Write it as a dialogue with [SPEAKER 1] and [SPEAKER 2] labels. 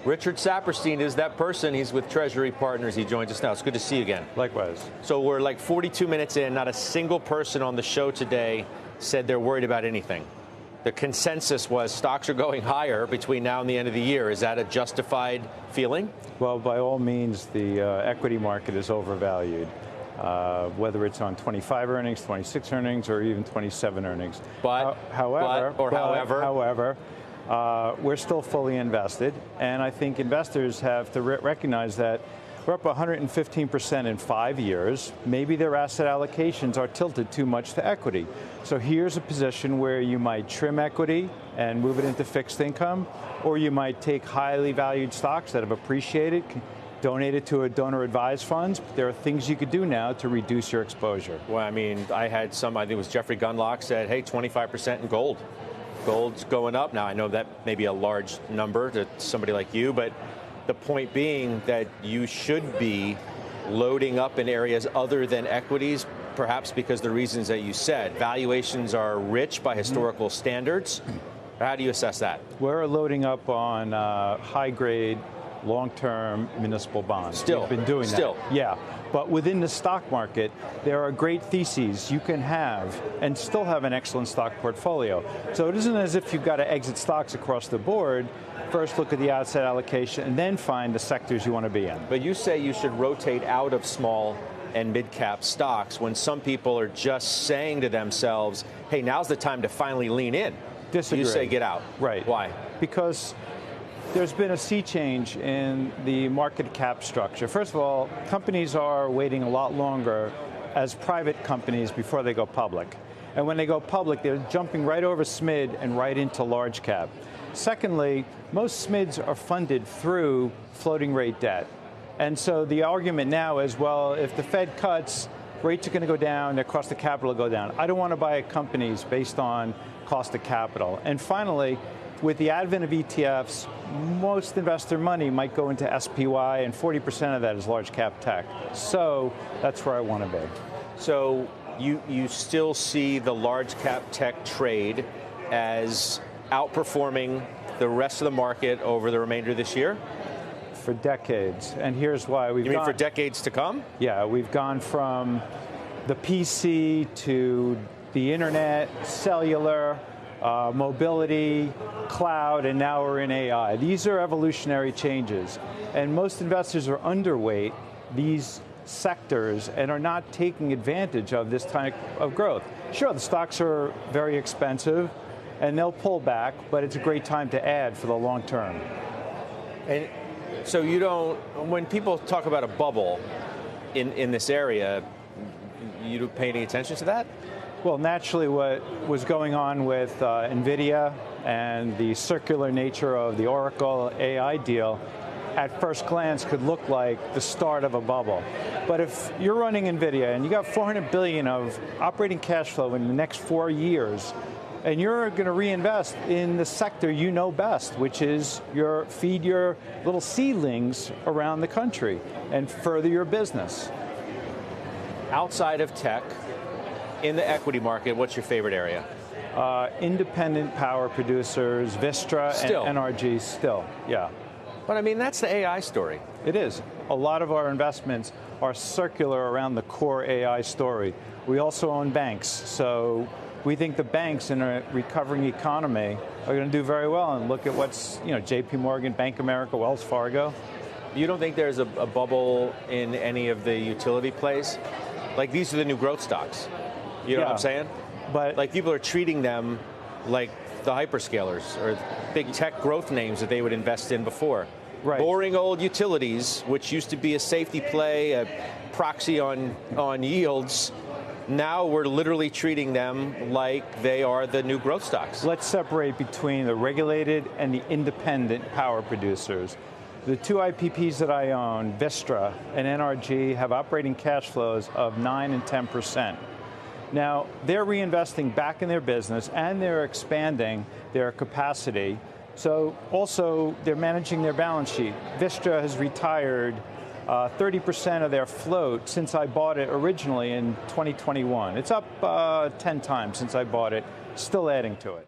[SPEAKER 1] Richard Saperstein is that person. He's with Treasury Partners. He joins us now. It's good to see you again.
[SPEAKER 2] Likewise.
[SPEAKER 1] So we're like 42 minutes in. Not a single person on the show today said they're worried about anything. The consensus was stocks are going higher between now and the end of the year. Is that a justified feeling?
[SPEAKER 2] Well, by all means, the equity market is overvalued, whether it's on 25 earnings, 26 earnings, or even 27 earnings.
[SPEAKER 1] However,
[SPEAKER 2] we're still fully invested, and I think investors have to recognize that we're up 115% in 5 years. Maybe their asset allocations are tilted too much to equity. So here's a position where you might trim equity and move it into fixed income, or you might take highly valued stocks that have appreciated, donate it to a donor-advised funds. There are things you could do now to reduce your exposure.
[SPEAKER 1] Well, I mean, I think it was Jeffrey Gundlach said, hey, 25% in gold. Gold's going up. Now, I know that may be a large number to somebody like you, but the point being that you should be loading up in areas other than equities, perhaps because the reasons that you said. Valuations are rich by historical standards. How do you assess that?
[SPEAKER 2] We're loading up on high-grade, long-term municipal bonds.
[SPEAKER 1] We've
[SPEAKER 2] been doing that. Yeah. But within the stock market, there are great theses you can have and still have an excellent stock portfolio. So it isn't as if you've got to exit stocks across the board. First look at the asset allocation and then find the sectors you want to be in.
[SPEAKER 1] But you say you should rotate out of small and mid-cap stocks when some people are just saying to themselves, hey, now's the time to finally lean in.
[SPEAKER 2] Disagree.
[SPEAKER 1] You say get out.
[SPEAKER 2] Right.
[SPEAKER 1] Why?
[SPEAKER 2] Because there's been a sea change in the market cap structure. First of all, companies are waiting a lot longer as private companies before they go public. And when they go public, they're jumping right over SMID and right into large cap. Secondly, most SMIDs are funded through floating rate debt. And so the argument now is, well, if the Fed cuts, rates are going to go down, their cost of capital will go down. I don't want to buy companies based on cost of capital. And finally, with the advent of ETFs, most investor money might go into SPY, and 40% of that is large cap tech. So that's where I want to be.
[SPEAKER 1] So you still see the large cap tech trade as outperforming the rest of the market over the remainder of this year?
[SPEAKER 2] For decades. And here's why.
[SPEAKER 1] You mean for decades to come?
[SPEAKER 2] Yeah, we've gone from the PC to the internet, cellular, mobility, cloud, and now we're in AI. These are evolutionary changes. And most investors are underweight these sectors and are not taking advantage of this type of growth. Sure, the stocks are very expensive and they'll pull back, but it's a great time to add for the long term.
[SPEAKER 1] And so you don't, when people talk about a bubble in this area, you don't pay any attention to that?
[SPEAKER 2] Well, naturally, what was going on with NVIDIA and the circular nature of the Oracle AI deal, at first glance could look like the start of a bubble. But if you're running NVIDIA and you got $400 billion of operating cash flow in the next 4 years, and you're going to reinvest in the sector you know best, which is feed your little seedlings around the country and further your business.
[SPEAKER 1] Outside of tech, in the equity market, what's your favorite area?
[SPEAKER 2] Independent power producers, Vistra and NRG still, yeah.
[SPEAKER 1] But I mean, that's the AI story.
[SPEAKER 2] It is. A lot of our investments are circular around the core AI story. We also own banks, so we think the banks in a recovering economy are going to do very well. And look at what's, JP Morgan, Bank of America, Wells Fargo.
[SPEAKER 1] You don't think there's a bubble in any of the utility plays? Like, these are the new growth stocks. You know what I'm saying?
[SPEAKER 2] But
[SPEAKER 1] like, people are treating them like the hyperscalers or big tech growth names that they would invest in before.
[SPEAKER 2] Right.
[SPEAKER 1] Boring old utilities, which used to be a safety play, a proxy on yields. Now we're literally treating them like they are the new growth stocks.
[SPEAKER 2] Let's separate between the regulated and the independent power producers. The two IPPs that I own, Vistra and NRG, have operating cash flows of 9 and 10%. Now, they're reinvesting back in their business and they're expanding their capacity. So also, they're managing their balance sheet. Vistra has retired 30% of their float since I bought it originally in 2021. It's up 10 times since I bought it, still adding to it.